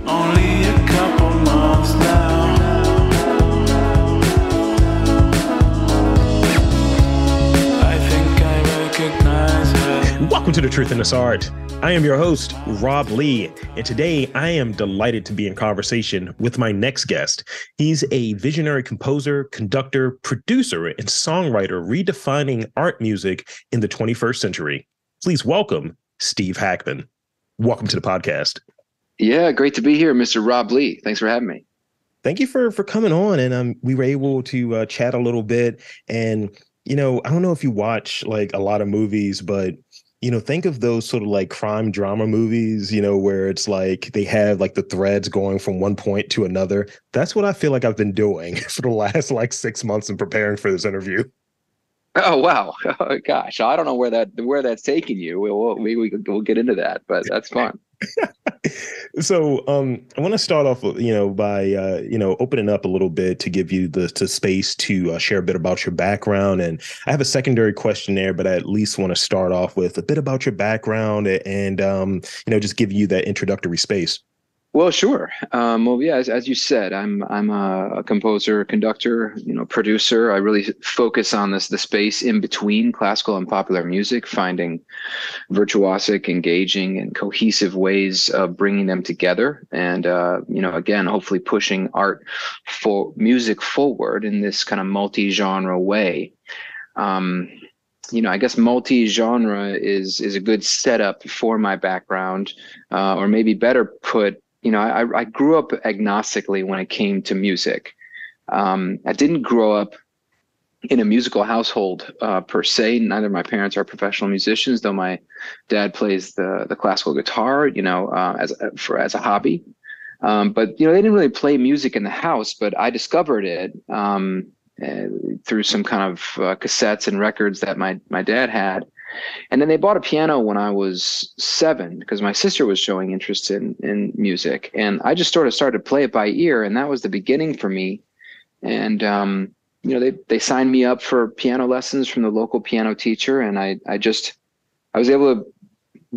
Only a couple months now. I think I recognize her. Welcome to The Truth in This Art. I am your host, Rob Lee, and today I am delighted to be in conversation with my next guest. He's a visionary composer, conductor, producer, and songwriter redefining art music in the 21st century. Please welcome Steve Hackman. Welcome to the podcast. Yeah, great to be here, Mr. Rob Lee. Thanks for having me. Thank you for coming on, and we were able to chat a little bit. And, I don't know if you watch like a lot of movies, but think of those sort of like crime drama movies, where it's like they have like the threads going from one point to another. That's what I feel like I've been doing for the last like 6 months in preparing for this interview. Oh, wow. Oh, gosh, I don't know where that's taking you. We'll get into that, but that's fun. So I want to start off, by opening up a little bit to give you the space to share a bit about your background. And I have a secondary question there, but I at least want to start off with a bit about your background and just give you that introductory space. Well, sure. Well, yeah, as you said, I'm a composer, conductor, producer. I really focus on the space in between classical and popular music, finding virtuosic, engaging, and cohesive ways of bringing them together. And, again, hopefully pushing art for music forward in this kind of multi-genre way. I guess multi-genre is a good setup for my background, or maybe better put, I grew up agnostically when it came to music. I didn't grow up in a musical household per se. Neither of my parents are professional musicians, though my dad plays the classical guitar, as a hobby. But they didn't really play music in the house. But I discovered it through some kind of cassettes and records that my dad had. And then they bought a piano when I was 7 because my sister was showing interest in music. And I just sort of started to play it by ear. And that was the beginning for me. And, they signed me up for piano lessons from the local piano teacher. And I was able to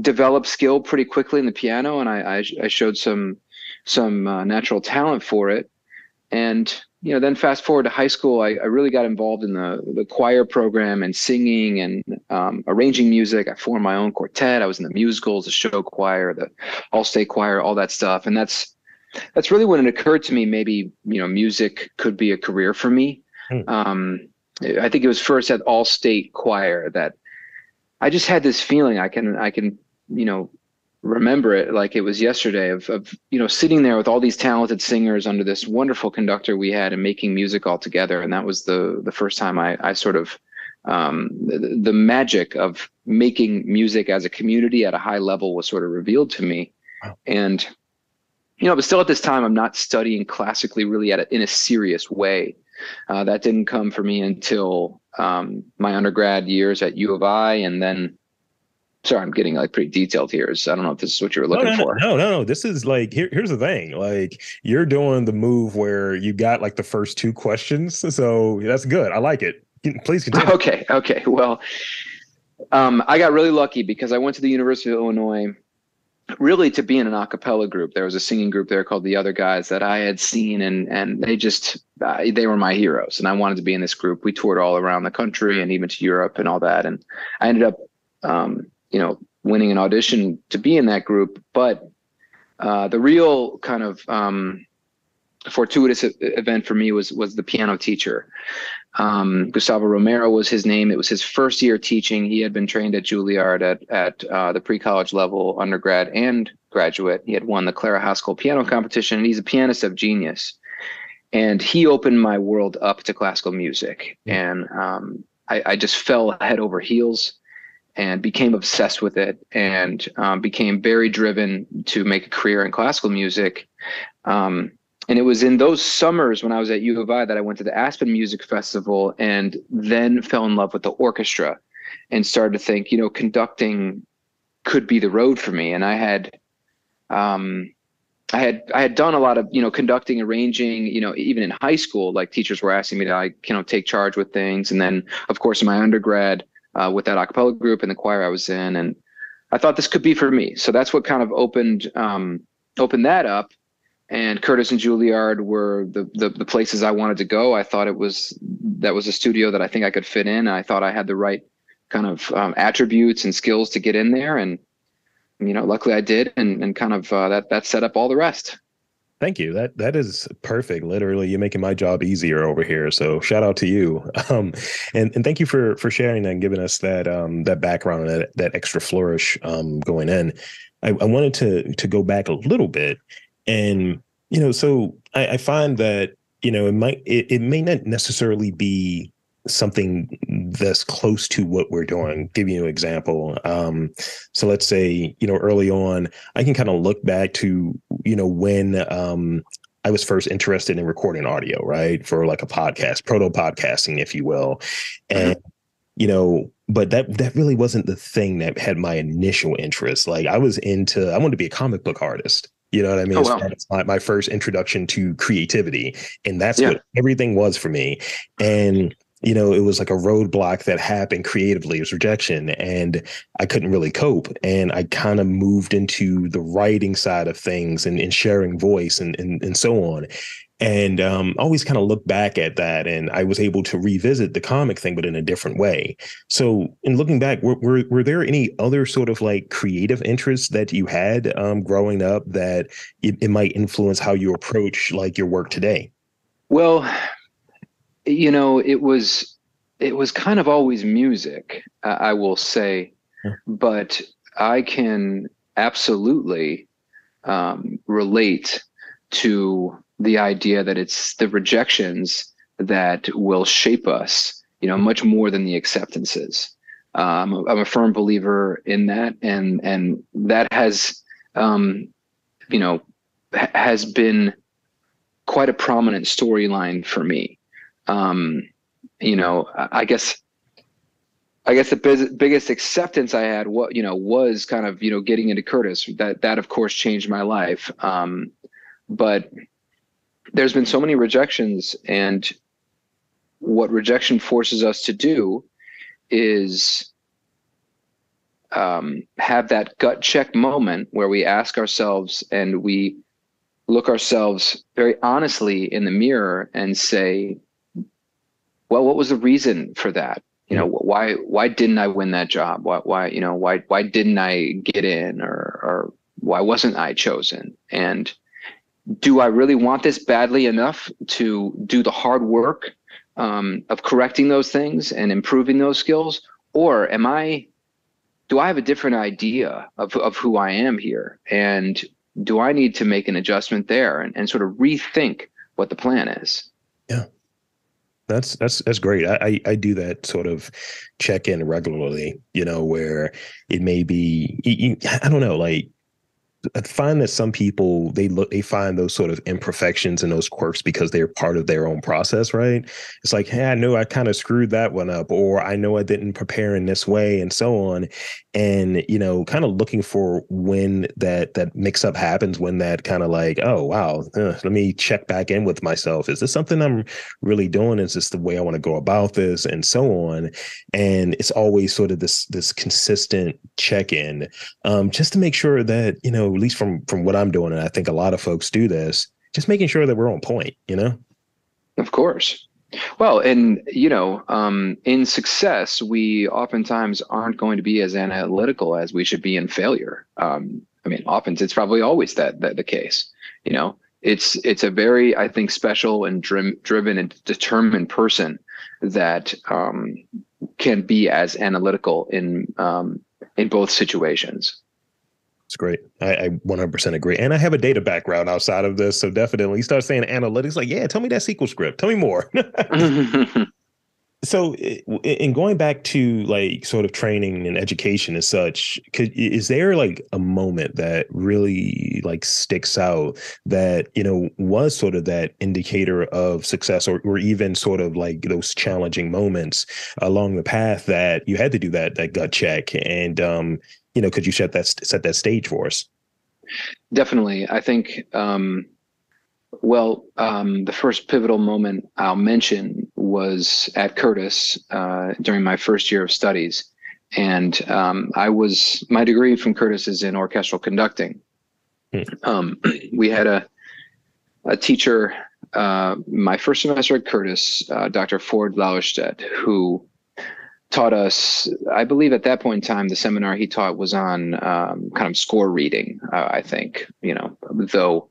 develop skill pretty quickly in the piano. And I showed some natural talent for it. And then fast forward to high school, I really got involved in the choir program and singing and arranging music. I formed my own quartet. I was in the musicals, the show choir, the all-state choir, all that stuff. And that's really when it occurred to me, maybe, music could be a career for me. I think it was first at all-state choir that I just had this feeling I can remember it like it was yesterday of sitting there with all these talented singers under this wonderful conductor we had and making music all together. And that was the first time I sort of the magic of making music as a community at a high level was sort of revealed to me. Wow. And but still at this time I'm not studying classically really in a serious way. That didn't come for me until my undergrad years at U of I, and then sorry, I'm getting like pretty detailed here. So I don't know if this is what you were looking for. No. This is like, here's the thing. Like you're doing the move where you got like the first 2 questions. So that's good. I like it. Please continue. Okay. Well, I got really lucky because I went to the University of Illinois really to be in an a cappella group. There was a singing group there called The Other Guys that I had seen, and they were my heroes. And I wanted to be in this group. We toured all around the country and even to Europe and all that. And I ended up, winning an audition to be in that group. But the real kind of fortuitous event for me was the piano teacher. Gustavo Romero was his name. It was his first year teaching. He had been trained at Juilliard at the pre-college level, undergrad and graduate. He had won the Clara Haskell piano competition, and he's a pianist of genius. And he opened my world up to classical music. And I just fell head over heels and became obsessed with it, and became very driven to make a career in classical music. And it was in those summers when I was at U of I that I went to the Aspen Music Festival and then fell in love with the orchestra and started to think, conducting could be the road for me. And I had done a lot of, conducting, arranging, even in high school, like teachers were asking me to, take charge with things. And then, of course, in my undergrad, with that a cappella group and the choir I was in, and I thought this could be for me. So that's what kind of opened that up. and Curtis and Juilliard were the places I wanted to go. I thought that was a studio that I think I could fit in. I thought I had the right kind of attributes and skills to get in there, and luckily I did, and kind of that set up all the rest. Thank you. That is perfect. Literally, you're making my job easier over here. So shout out to you. And thank you for sharing that and giving us that that background and that extra flourish going in. I wanted to go back a little bit, and so I find that it may not necessarily be something that's close to what we're doing. Give you an example. So let's say, early on, I can kind of look back to, when I was first interested in recording audio, right? For like a podcast, proto podcasting, if you will. And, but that really wasn't the thing that had my initial interest. Like I wanted to be a comic book artist. You know what I mean? Oh, wow. It's my first introduction to creativity. And that's what everything was for me. And it was like a roadblock that happened creatively. It was rejection, and I couldn't really cope. And I kind of moved into the writing side of things and sharing voice and so on. And always kind of look back at that, and I was able to revisit the comic thing, but in a different way. So in looking back, were there any other sort of like creative interests that you had growing up that it might influence how you approach like your work today? Well, it was kind of always music, I will say, but I can absolutely relate to the idea that it's the rejections that will shape us, much more than the acceptances. I'm a firm believer in that, and that has, has been quite a prominent storyline for me. I guess the biggest acceptance I had, was kind of, getting into Curtis. That of course changed my life. But there's been so many rejections, and what rejection forces us to do is have that gut check moment where we ask ourselves and we look ourselves very honestly in the mirror and say, well, what was the reason for that? Why didn't I win that job? Why didn't I get in, or why wasn't I chosen? And do I really want this badly enough to do the hard work of correcting those things and improving those skills? Or do I have a different idea of who I am here? And do I need to make an adjustment there and sort of rethink what the plan is? Yeah. That's great. I do that sort of check in regularly, where it may be, I don't know, like I find that some people, they find those sort of imperfections and those quirks because they're part of their own process, right? It's like, hey, I know I kind of screwed that one up, or I know I didn't prepare in this way, and so on. And, kind of looking for when that mix up happens, when that kind of like, oh, wow, let me check back in with myself. Is this something I'm really doing? Is this the way I want to go about this? And so on. And it's always sort of this consistent check in, just to make sure that, at least from what I'm doing, and I think a lot of folks do this, just making sure that we're on point, Of course. Well, and, in success, we oftentimes aren't going to be as analytical as we should be in failure. Often it's probably always the case. It's a very, I think, special and driven and determined person that can be as analytical in both situations. It's great. I 100% agree. And I have a data background outside of this. So definitely you start saying analytics, like, yeah, tell me that SQL script. Tell me more. So in going back to like sort of training and education and such, is there like a moment that really like sticks out that, was sort of that indicator of success, or even sort of like those challenging moments along the path that you had to do that gut check? And, could you set that stage for us? Definitely. I think, the first pivotal moment I'll mention was at Curtis during my first year of studies. And my degree from Curtis is in orchestral conducting. We had a teacher, my first semester at Curtis, Dr. Ford Lauerstedt, who taught us, I believe at that point in time, the seminar he taught was on kind of score reading, I think, though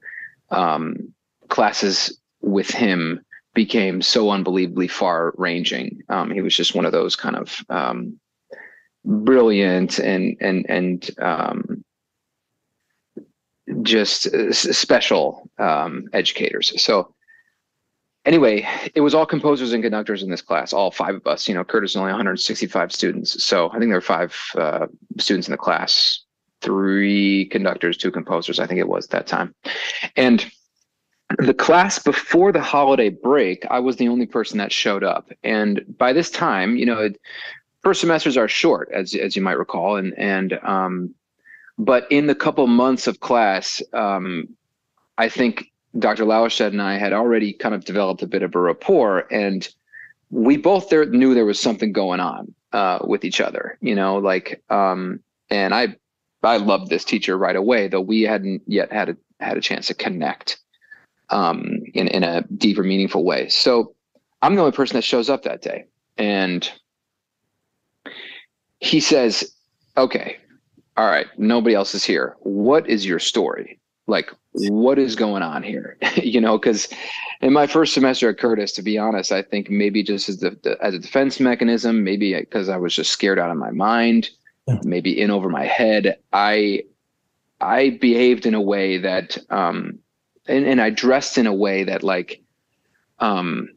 classes with him became so unbelievably far ranging. He was just one of those kind of brilliant and just special educators. So anyway, it was all composers and conductors in this class, all 5 of us. Curtis is only 165 students. So I think there were 5 students in the class, 3 conductors, 2 composers, I think it was at that time. And the class before the holiday break, I was the only person that showed up. And by this time, first semesters are short, as you might recall. But in the couple months of class, I think Dr. Lauerstedt and I had already kind of developed a bit of a rapport, and we both knew there was something going on with each other, and I loved this teacher right away, though we hadn't yet had a chance to connect in a deeper, meaningful way. So I'm the only person that shows up that day, and he says, "Okay, all right, nobody else is here. What is your story? Like, what is going on here?" Because in my first semester at Curtis, to be honest, I think maybe just as a defense mechanism, maybe because I was just scared out of my mind, maybe in over my head, I behaved in a way that, and I dressed in a way that, like, well,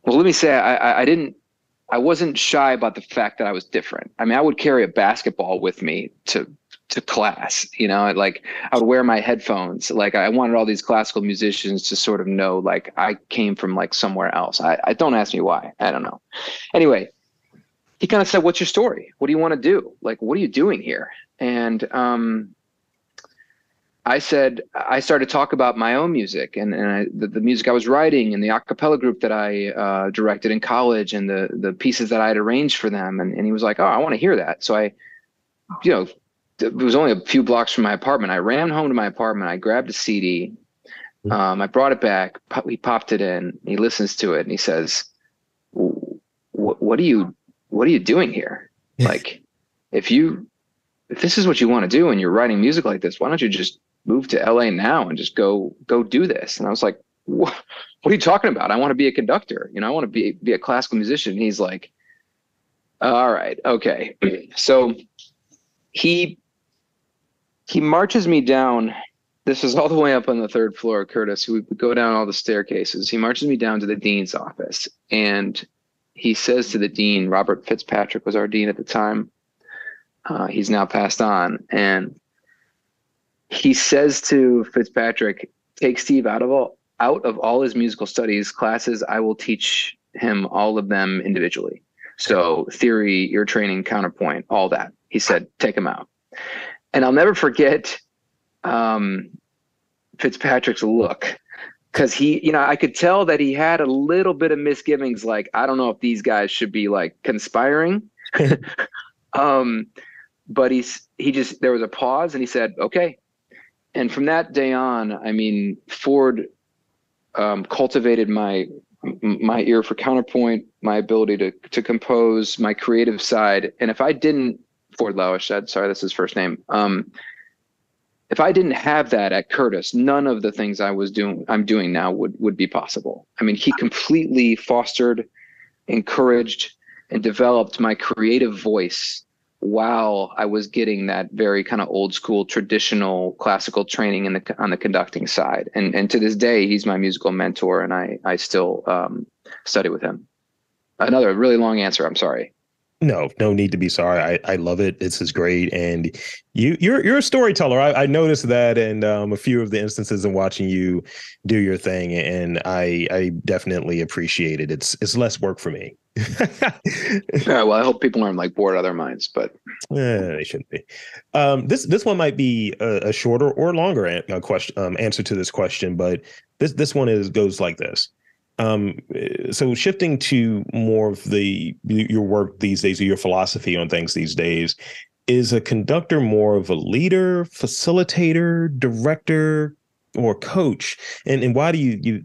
let me say, I wasn't shy about the fact that I was different. I mean, I would carry a basketball with me to class, like I would wear my headphones. Like, I wanted all these classical musicians to sort of know, like, I came from like somewhere else. I don't ask me why. I don't know. Anyway, he kind of said, "What's your story? What do you want to do? Like, what are you doing here?" And I started to talk about my own music and the music I was writing and the a cappella group that I directed in college and the pieces that I had arranged for them. And he was like, "Oh, I want to hear that." So it was only a few blocks from my apartment. I ran home to my apartment. I grabbed a CD. I brought it back. He popped it in. He listens to it and he says, what are you doing here? Like, if this is what you want to do and you're writing music like this, why don't you just move to LA now and just go do this? And I was like, what are you talking about? I want to be a conductor. I want to be a classical musician. And he's like, "All right, okay." So he marches me down. This was all the way up on the 3rd floor of Curtis. We would go down all the staircases. He marches me down to the dean's office, and he says to the dean, Robert Fitzpatrick was our dean at the time. He's now passed on. And he says to Fitzpatrick, "Take Steve out of all his musical studies classes. I will teach him all of them individually. So theory, ear training, counterpoint, all that." He said, "Take him out." And I'll never forget Fitzpatrick's look, because I could tell that he had a little bit of misgivings. Like, I don't know if these guys should be like conspiring. But there was a pause and he said, "Okay." And from that day on, I mean, Ford cultivated my ear for counterpoint, my ability to compose, my creative side. And if I didn't, Ford Lauerstedt, sorry, that's his first name. If I didn't have that at Curtis, none of the things I'm doing now would be possible. I mean, he completely fostered, encouraged, and developed my creative voice while I was getting that very kind of old school, traditional classical training on the conducting side. And to this day, he's my musical mentor, and I still study with him. Another really long answer. I'm sorry. No need to be sorry. I love it. This is great. And you're a storyteller. I noticed that in a few of the instances in watching you do your thing. And I definitely appreciate it. It's less work for me. Yeah, well, I hope people aren't like bored out of their minds, but they shouldn't be. This one might be a shorter or longer answer to this question, but this one goes like this. So shifting to more of your work these days, or your philosophy on things these days, is a conductor more of a leader, facilitator, director, or coach, and why do you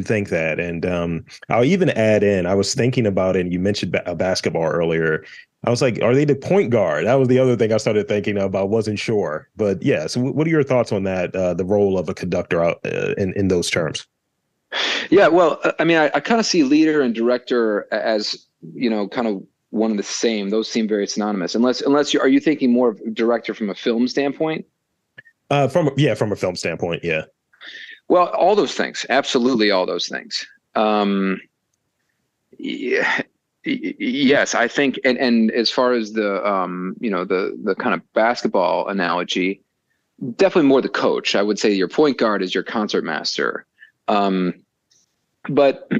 think that? And I'll even add in, I was thinking about it, and you mentioned basketball earlier. I was like, are they the point guard? That was the other thing I started thinking about. Wasn't sure, but yeah. So, what are your thoughts on that? The role of a conductor in those terms? Yeah, well, I mean, I kind of see leader and director as, kind of one and the same. Those seem very synonymous. Unless are you thinking more of director from a film standpoint? From a film standpoint, yeah. Well, all those things, absolutely, all those things. Yeah, yes, I think, and as far as the kind of basketball analogy, definitely more the coach. I would say your point guard is your concert master. But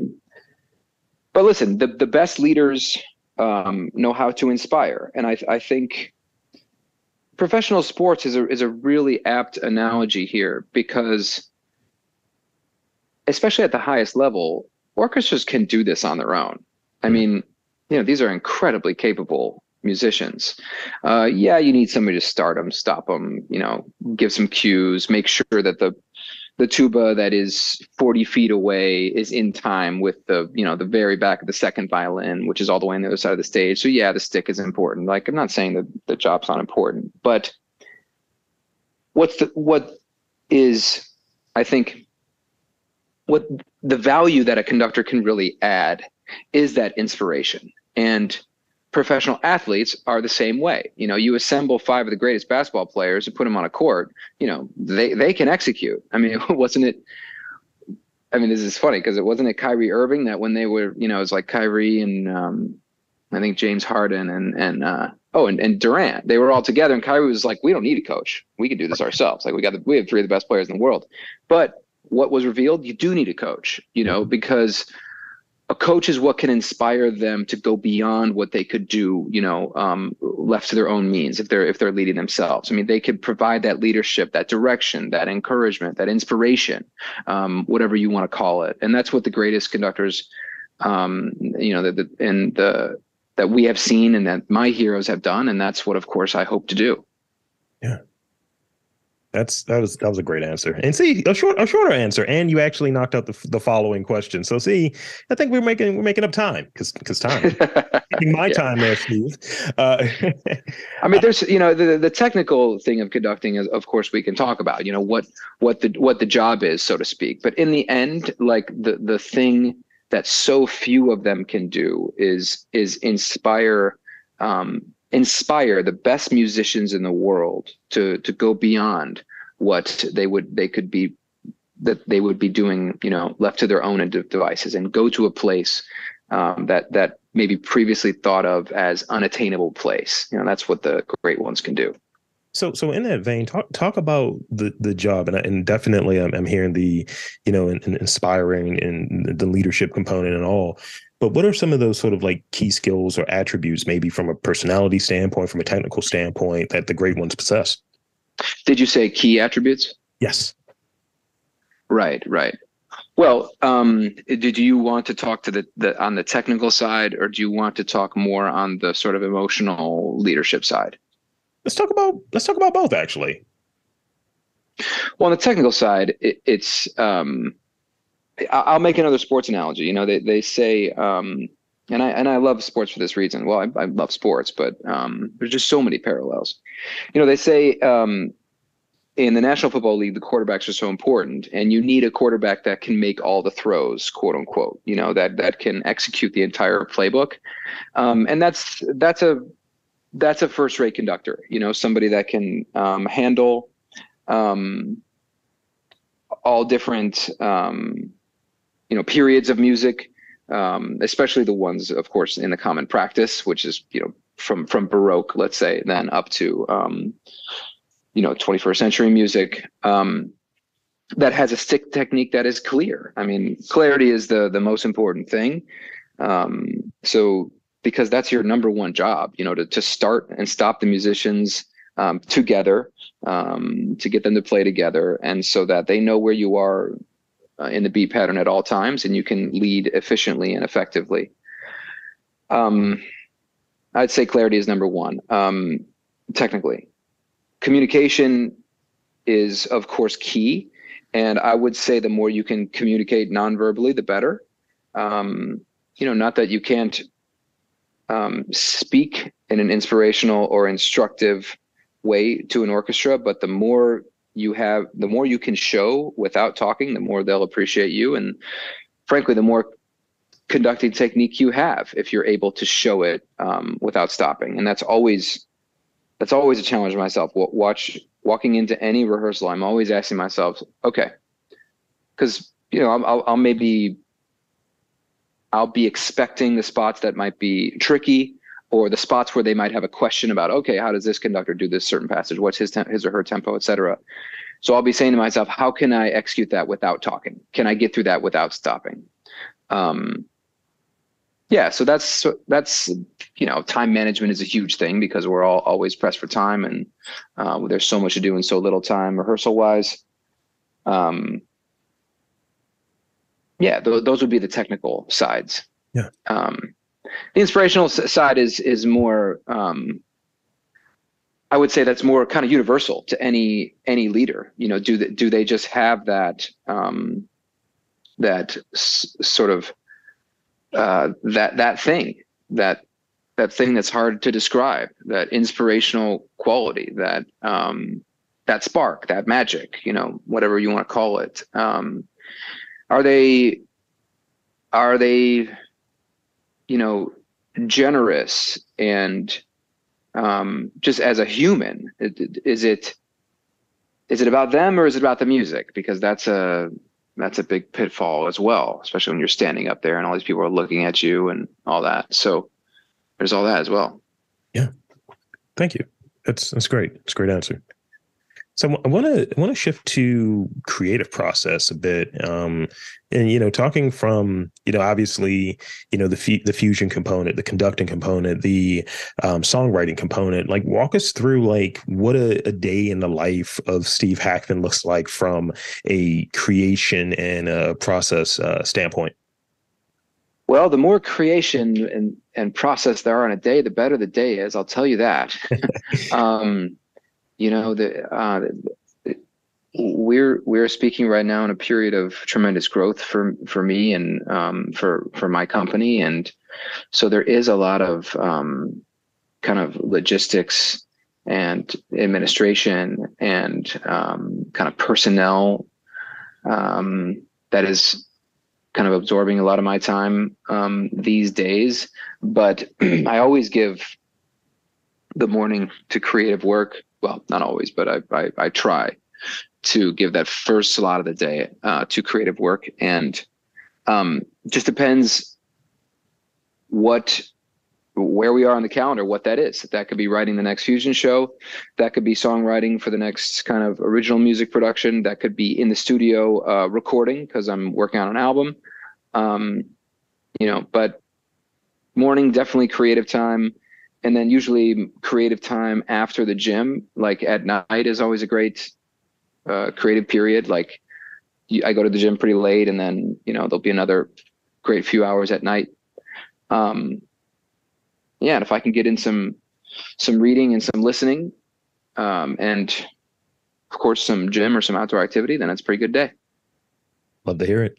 listen, the best leaders know how to inspire, and I think professional sports is a really apt analogy here, because especially at the highest level, orchestras can do this on their own. I mean, these are incredibly capable musicians. Yeah, you need somebody to start them, stop them, give some cues, make sure that the tuba that is 40 feet away is in time with the very back of the second violin, which is all the way on the other side of the stage. So yeah, the stick is important. Like, I'm not saying that the job's not important, but I think what the value that a conductor can really add is that inspiration. And professional athletes are the same way. You assemble 5 of the greatest basketball players and put them on a court, they can execute. I mean, this is funny because wasn't it Kyrie Irving that when they were, it was like Kyrie and I think James Harden and Durant, they were all together, and Kyrie was like, we don't need a coach. We can do this ourselves. Like, we have 3 of the best players in the world. But what was revealed, you do need a coach, because a coach is what can inspire them to go beyond what they could do, left to their own means if they're leading themselves. I mean, they could provide that leadership, that direction, that encouragement, that inspiration, whatever you want to call it. And that's what the greatest conductors, that we have seen and that my heroes have done. And that's what, of course, I hope to do. Yeah. That was a great answer. And see, a shorter answer, and you actually knocked out the following question. So see, I think we're making up time because time. Taking my time there, Steve. I mean, there's the technical thing of conducting is, of course, we can talk about what the job is, so to speak. But in the end, like the thing that so few of them can do is inspire the best musicians in the world to go beyond what they would be doing, left to their own devices, and go to a place that maybe previously thought of as unattainable place. That's what the great ones can do. So in that vein, talk about the job, and definitely I'm hearing the inspiring and the leadership component and all. But what are some of those sort of like key skills or attributes, maybe from a personality standpoint, from a technical standpoint, that the great ones possess? Did you say key attributes? Yes. Right. Well, did you want to talk to the on the technical side, or do you want to talk more on the sort of emotional leadership side? Let's talk about both, actually. Well, on the technical side, it's I'll make another sports analogy. They say, and I love sports for this reason. Well, I love sports, but there's just so many parallels. They say in the National Football League, the quarterbacks are so important, and you need a quarterback that can make all the throws, quote unquote. That can execute the entire playbook, and that's a first-rate conductor. Somebody that can handle all different periods of music, especially the ones, of course, in the common practice, which is from Baroque, let's say, then up to 21st century music, that has a stick technique that is clear. I mean, clarity is the most important thing. So because that's your number one job, to start and stop the musicians together, to get them to play together, and so that they know where you are in the beat pattern at all times, and you can lead efficiently and effectively. I'd say clarity is number one. Technically, communication is, of course, key. And I would say the more you can communicate non-verbally, the better. Not that you can't speak in an inspirational or instructive way to an orchestra, but the more you can show without talking, the more they'll appreciate you. And frankly, the more conducting technique you have, if you're able to show it without stopping. And that's always a challenge for myself. Walking into any rehearsal, I'm always asking myself, okay, because I'll be expecting the spots that might be tricky, or the spots where they might have a question about, okay, how does this conductor do this certain passage? What's his or her tempo, etc. So I'll be saying to myself, how can I execute that without talking? Can I get through that without stopping? So that's time management is a huge thing, because we're all always pressed for time, and there's so much to do in so little time rehearsal wise. Those would be the technical sides. Yeah. The inspirational side is more, I would say that's more kind of universal to any leader. Do they just have that sort of that thing that's hard to describe, that inspirational quality, that spark, that magic, whatever you want to call it. Are they generous and just as a human? Is it about them, or is it about the music? Because that's a big pitfall as well, especially when you're standing up there and all these people are looking at you and all that. So there's all that as well. Yeah. Thank you. That's great. It's a great answer. So I want to shift to creative process a bit, and talking from obviously the fusion component, the conducting component, the songwriting component. Like, walk us through like what a day in the life of Steve Hackman looks like from a creation and a process standpoint. Well, the more creation and process there are in a day, the better the day is. I'll tell you that. We're speaking right now in a period of tremendous growth for me and for my company, and so there is a lot of kind of logistics and administration and kind of personnel that is kind of absorbing a lot of my time these days. But I always give the morning to creative work. Well, not always, but I try to give that first slot of the day to creative work. And just depends where we are on the calendar, what that is. That could be writing the next fusion show. That could be songwriting for the next kind of original music production. That could be in the studio recording, because I'm working on an album. But morning, definitely creative time. And then usually creative time after the gym, like at night, is always a great creative period. Like I go to the gym pretty late, and then, there'll be another great few hours at night. And if I can get in some reading and some listening, and of course some gym or some outdoor activity, then it's a pretty good day. Love to hear it.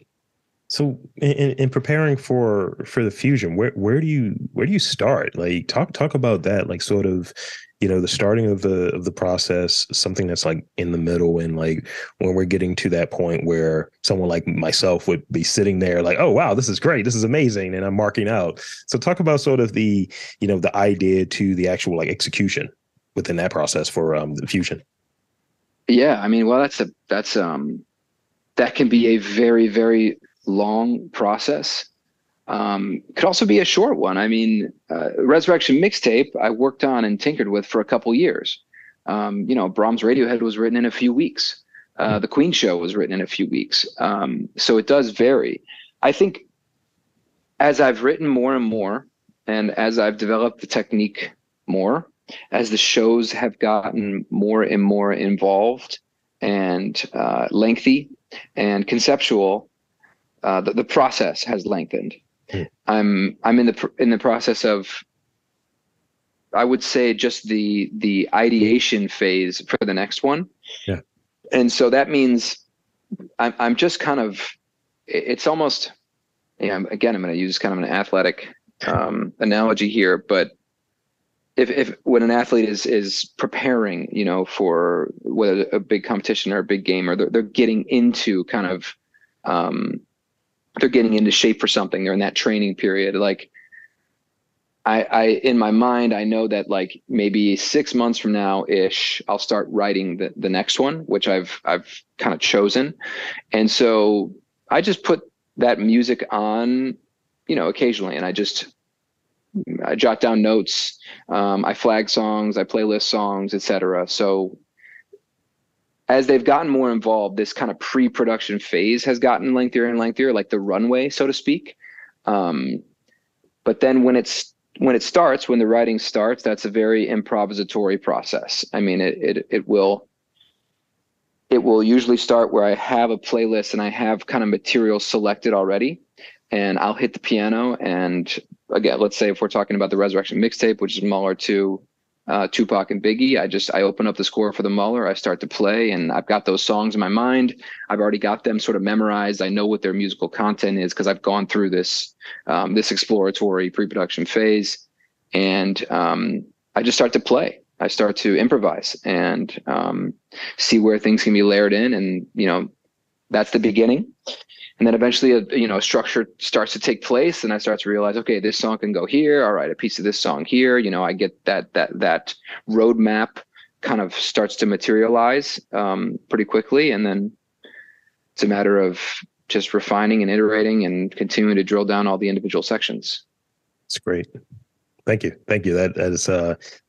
So in preparing for the fusion, where do you start? Like talk about that, like sort of, the starting of the process, something that's like in the middle, and like when we're getting to that point where someone like myself would be sitting there like, oh wow, this is great, this is amazing, and I'm marking out. So talk about sort of the the idea to the actual like execution within that process for the fusion. Yeah, I mean, well, that can be a very, very long process. Could also be a short one. I mean, Resurrection mixtape I worked on and tinkered with for a couple years. Brahms' Radiohead was written in a few weeks. The Queen show was written in a few weeks. So it does vary. I think as I've written more and more, and as I've developed the technique more, as the shows have gotten more and more involved and lengthy and conceptual, the process has lengthened. I'm in the process of, I would say, just the ideation phase for the next one. Yeah. And so that means I'm just kind of, it's almost, again, I'm going to use kind of an athletic analogy here, but if when an athlete is preparing, for whether a big competition or a big game, or they're getting into kind of, they're getting into shape for something, they're in that training period, like I in my mind, I know that like maybe 6 months from now ish, I'll start writing the next one, which I've kind of chosen. And so I just put that music on, occasionally, and I jot down notes. I flag songs, I playlist songs, etc. So as they've gotten more involved, this kind of pre-production phase has gotten lengthier and lengthier, like the runway, so to speak. But then when the writing starts, that's a very improvisatory process. I mean, it will usually start where I have a playlist and I have kind of material selected already, and I'll hit the piano. And again, let's say if we're talking about the Resurrection mixtape, which is Mahler to Tupac and Biggie, I open up the score for the Mahler, I start to play, and I've got those songs in my mind. I've already got them sort of memorized. I know what their musical content is because I've gone through this exploratory pre-production phase, and I just start to play. I start to improvise and see where things can be layered in, and that's the beginning. And then eventually, a structure starts to take place, and I start to realize, okay, this song can go here. All right, a piece of this song here. I get that roadmap kind of starts to materialize pretty quickly, and then it's a matter of just refining and iterating and continuing to drill down all the individual sections. It's great. Thank you. That is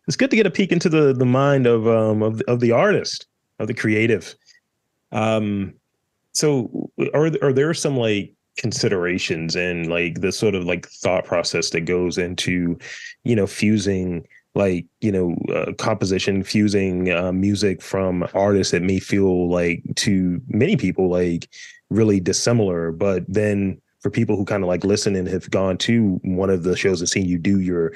it's good to get a peek into the mind of the artist, of the creative. So are there some like considerations and like the sort of like thought process that goes into, fusing like, composition, fusing music from artists that may feel like to many people like really dissimilar, but then for people who kind of like listen and have gone to one of the shows and seen you do your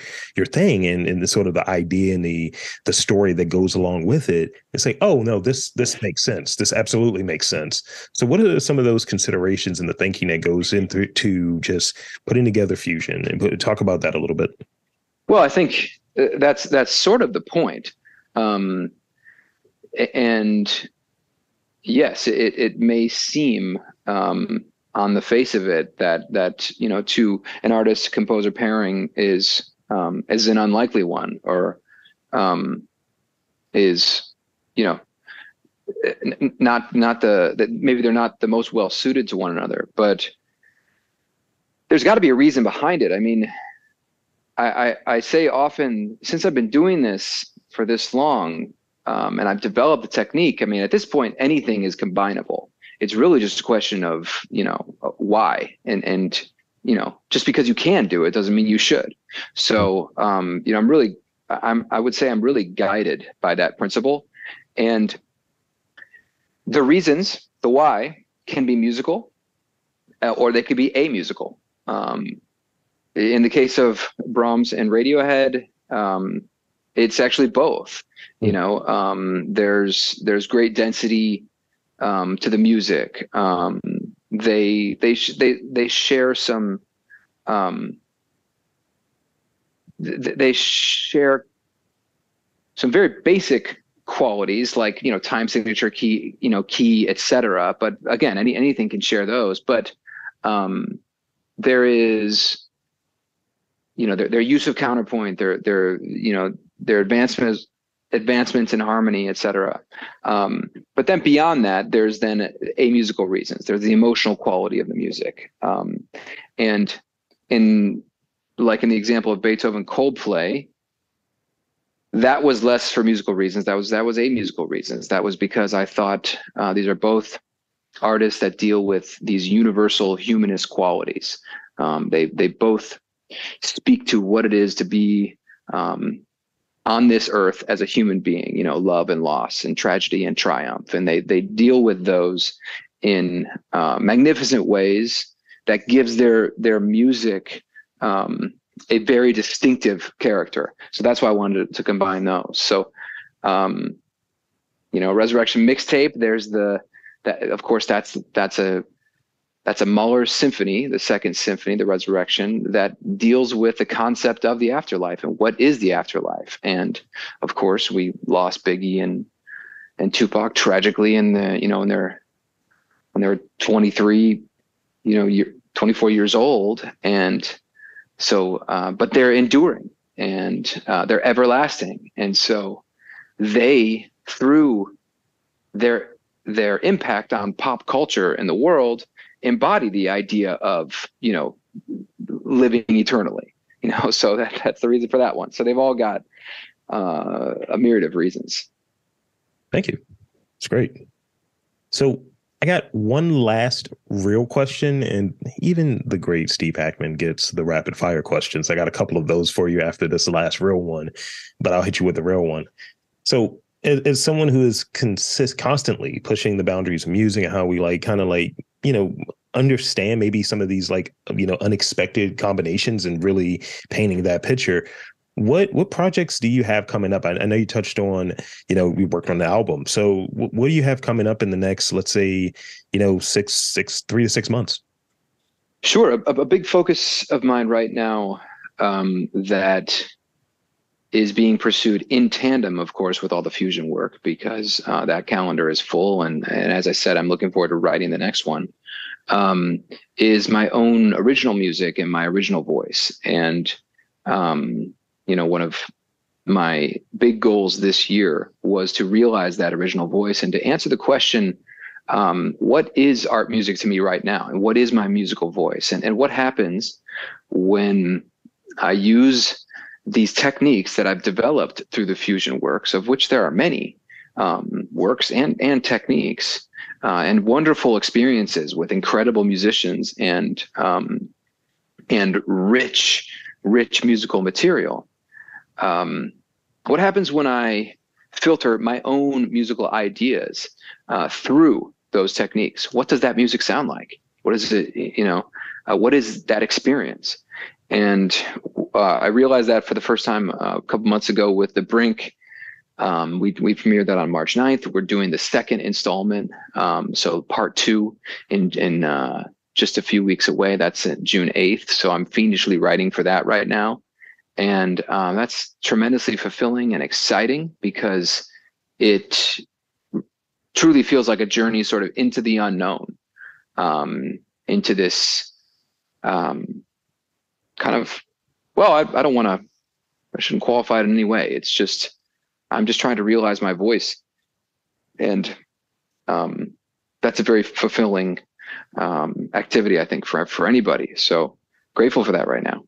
thing and the sort of the idea and the story that goes along with it, it's like, oh no, this makes sense. This absolutely makes sense. So what are some of those considerations and the thinking that goes into to just putting together fusion, and talk about that a little bit? Well, I think that's sort of the point. And yes, it may seem on the face of it that to an artist composer pairing is an unlikely one, or is not that maybe they're not the most well suited to one another, but there's got to be a reason behind it. I mean, I say often, since I've been doing this for this long, and I've developed the technique, I mean, at this point, anything is combinable. It's really just a question of, why, and just because you can do it doesn't mean you should. So, I would say I'm really guided by that principle, and the reasons, the why, can be musical, or they could be amusical. In the case of Brahms and Radiohead, it's actually both. There's great density to the music. They share some they share some very basic qualities, like time signature, key, etc. But again, anything can share those. But there is their use of counterpoint, their advancements in harmony, etc. But then beyond that, there's then amusical reasons. There's the emotional quality of the music. And in the example of Beethoven Coldplay, that was less for musical reasons. That was amusical reasons. That was because I thought these are both artists that deal with these universal humanist qualities. They both speak to what it is to be on this earth as a human being, love and loss and tragedy and triumph. And they deal with those in magnificent ways that gives their music a very distinctive character. So that's why I wanted to combine those. So, Resurrection mixtape, there's the that, of course, that's a Mahler's symphony, the Second Symphony, the Resurrection, that deals with the concept of the afterlife and what is the afterlife. And of course, we lost Biggie and Tupac tragically in when they're 23, 24 years old, and so but they're enduring and they're everlasting, and so they, through their impact on pop culture and the world, embody the idea of living eternally. So that's the reason for that one. So they've all got a myriad of reasons. Thank you. It's great. So I got one last real question, and even the great Steve Hackman gets the rapid fire questions. I got a couple of those for you after this last real one, but I'll hit you with the real one. So as someone who is constantly pushing the boundaries of music and how we understand maybe some of these unexpected combinations and really painting that picture, what projects do you have coming up? I know you touched on, we worked on the album. So what do you have coming up in the next, let's say, 3 to 6 months? Sure. A big focus of mine right now that is being pursued in tandem, of course, with all the fusion work, because that calendar is full. And as I said, I'm looking forward to writing the next one, is my own original music and my original voice. And, one of my big goals this year was to realize that original voice and to answer the question, what is art music to me right now? And what is my musical voice? And what happens when I use these techniques that I've developed through the fusion works, of which there are many works and techniques, and wonderful experiences with incredible musicians and rich musical material. What happens when I filter my own musical ideas through those techniques? What does that music sound like? What is it? What is that experience? And I realized that for the first time a couple months ago with The Brink. We premiered that on March 9th. We're doing the second installment, so part 2 in just a few weeks away. That's June 8th. So I'm fiendishly writing for that right now. And that's tremendously fulfilling and exciting because it truly feels like a journey sort of into the unknown, into this kind of, I don't want to, I shouldn't qualify it in any way. It's just, I'm just trying to realize my voice. And that's a very fulfilling activity, I think, for anybody. So grateful for that right now.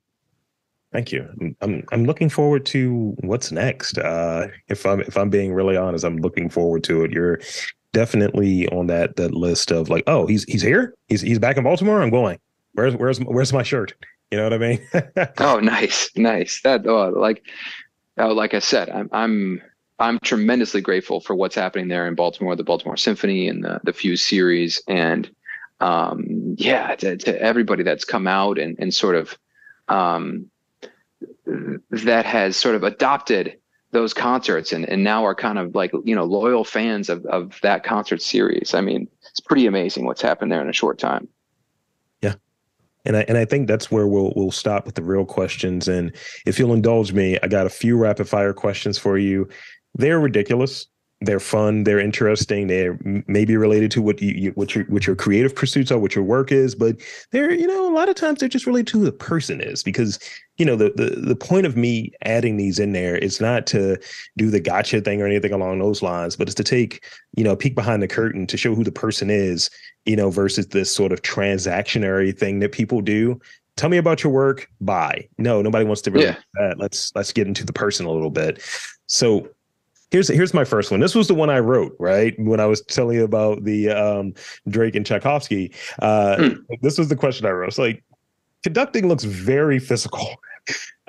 Thank you. I'm looking forward to what's next. If I'm being really honest, I'm looking forward to it. You're definitely on that list of like, oh, he's here. He's back in Baltimore. I'm going. Where's my shirt? You know what I mean? Oh, nice. That like I said, I'm tremendously grateful for what's happening there in Baltimore, the Baltimore Symphony and the Fuse series, and to everybody that's come out and sort of that has sort of adopted those concerts and now are kind of like, loyal fans of that concert series. I mean, it's pretty amazing what's happened there in a short time. Yeah. And I think that's where we'll stop with the real questions. And if you'll indulge me, I got a few rapid fire questions for you. They're ridiculous. They're fun. They're interesting. They're maybe related to what your creative pursuits are, what your work is. But they're, a lot of times they're just related to who the person is, because, the point of me adding these in there is not to do the gotcha thing or anything along those lines, but it's to take, a peek behind the curtain to show who the person is, versus this sort of transactionary thing that people do. Tell me about your work. Bye. No, nobody wants to really do that. Let's get into the person a little bit. So Here's my first one. This was the one I wrote, right? When I was telling you about the Drake and Tchaikovsky. This was the question I wrote. It's like, conducting looks very physical.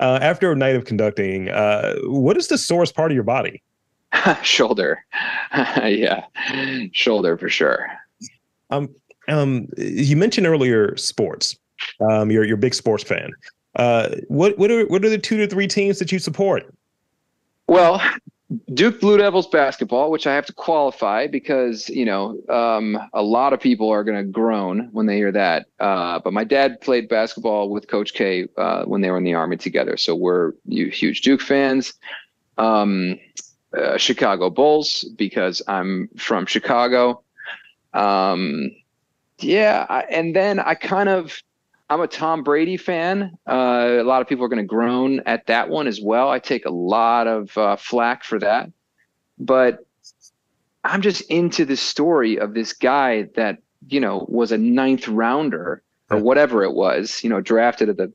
After a night of conducting, what is the sorest part of your body? Shoulder. Yeah, shoulder for sure. You mentioned earlier sports. You're a big sports fan. What are the 2 to 3 teams that you support? Well, Duke Blue Devils basketball, which I have to qualify because, a lot of people are going to groan when they hear that. But my dad played basketball with Coach K when they were in the Army together. So we're huge Duke fans. Chicago Bulls because I'm from Chicago. And then I'm a Tom Brady fan. A lot of people are going to groan at that one as well. I take a lot of flack for that, but I'm just into the story of this guy that, was a 9th rounder or whatever it was, drafted at the,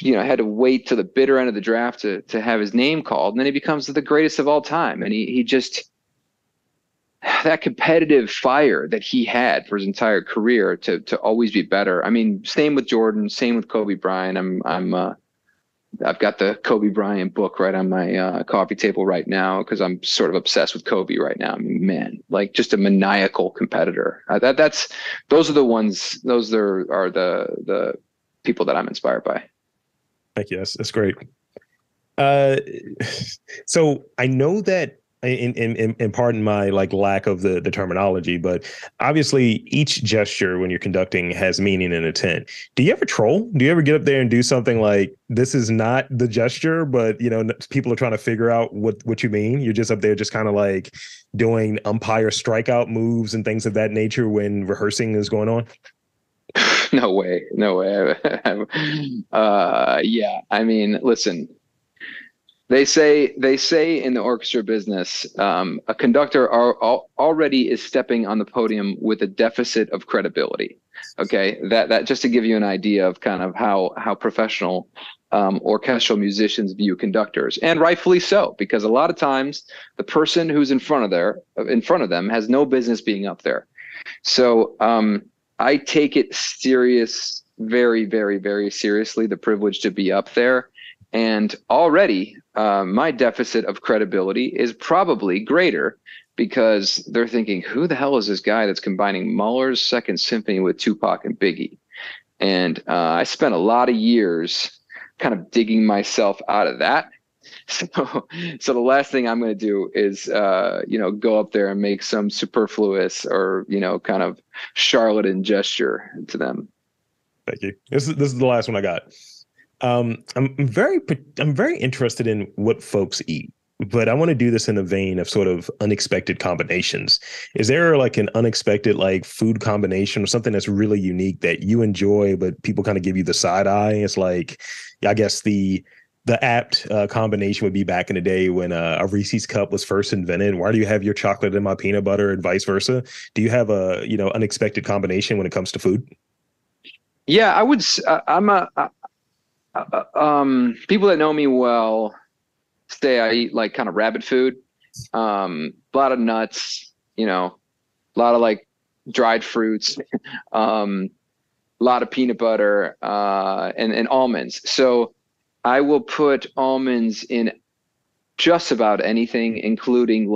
had to wait to the bitter end of the draft to have his name called. And then he becomes the greatest of all time. And he just, that competitive fire that he had for his entire career to always be better. I mean, same with Jordan, same with Kobe Bryant. I've got the Kobe Bryant book right on my coffee table right now because I'm sort of obsessed with Kobe right now. I mean, man, like just a maniacal competitor. Those are the ones. Those are the people that I'm inspired by. Thank you. That's great. So I know that. And pardon my lack of the terminology, but obviously each gesture when you're conducting has meaning and intent. Do you ever troll? Do you ever get up there and do something like this is not the gesture, but people are trying to figure out what you mean? You're just up there just kind of like doing umpire strikeout moves and things of that nature when rehearsing is going on? No way. Yeah. I mean, listen. They say in the orchestra business, a conductor already is stepping on the podium with a deficit of credibility. Okay, that just to give you an idea of kind of how professional orchestral musicians view conductors, and rightfully so, because a lot of times the person who's in front of them has no business being up there. So I take it very, very, very seriously, the privilege to be up there. And already my deficit of credibility is probably greater because they're thinking, who the hell is this guy that's combining Mahler's Second Symphony with Tupac and Biggie? And I spent a lot of years kind of digging myself out of that. So the last thing I'm going to do is, go up there and make some superfluous or, kind of charlatan gesture to them. Thank you. This is the last one I got. I'm very interested in what folks eat, but I want to do this in the vein of sort of unexpected combinations. Is there like an unexpected food combination or something that's really unique that you enjoy, but people kind of give you the side eye? It's like, I guess the apt combination would be back in the day when a Reese's cup was first invented. Why do you have your chocolate in my peanut butter and vice versa? Do you have a, unexpected combination when it comes to food? Yeah, I would. People that know me well say I eat kind of rabbit food, a lot of nuts, a lot of dried fruits, a lot of peanut butter, and almonds. So I will put almonds in just about anything, including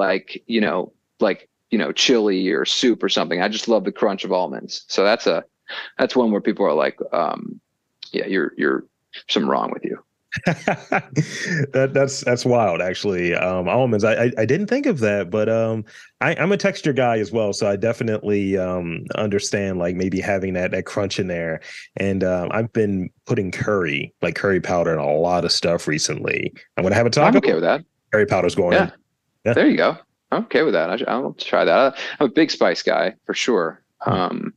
chili or soup or something. I just love the crunch of almonds. So that's one where people are like, you're something wrong with you. That's wild, actually. Almonds. I didn't think of that, but I'm a texture guy as well, so I definitely understand maybe having that crunch in there. And I've been putting curry powder in a lot of stuff recently. I'm gonna have a taco. I'm okay with that. Curry powder's going in. Yeah, there you go. I'm okay with that. I'll try that. I'm a big spice guy for sure. And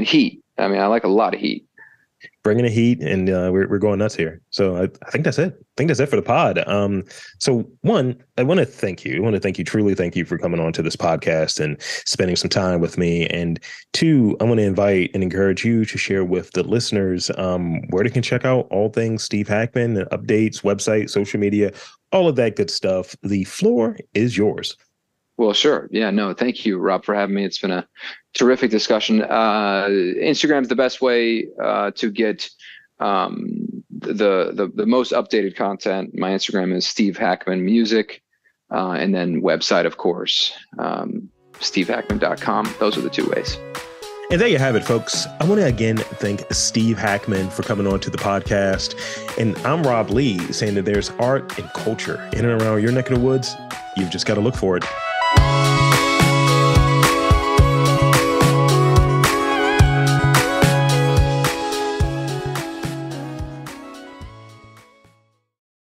heat. I mean, I like a lot of heat. Bringing the heat, and we're going nuts here. So I think that's it. I think that's it for the pod. So one, I want to thank you. Truly thank you for coming on to this podcast and spending some time with me. And two, I want to invite and encourage you to share with the listeners where they can check out all things Steve Hackman, updates, website, social media, all of that good stuff. The floor is yours. Well, sure. Yeah, no, thank you, Rob, for having me. It's been a terrific discussion. Instagram's the best way to get the most updated content. My Instagram is Steve Hackman Music, and then website, of course, stevehackman.com. Those are the two ways. And there you have it, folks. I want to again thank Steve Hackman for coming on to the podcast. And I'm Rob Lee, saying that there's art and culture in and around your neck of the woods. You've just got to look for it.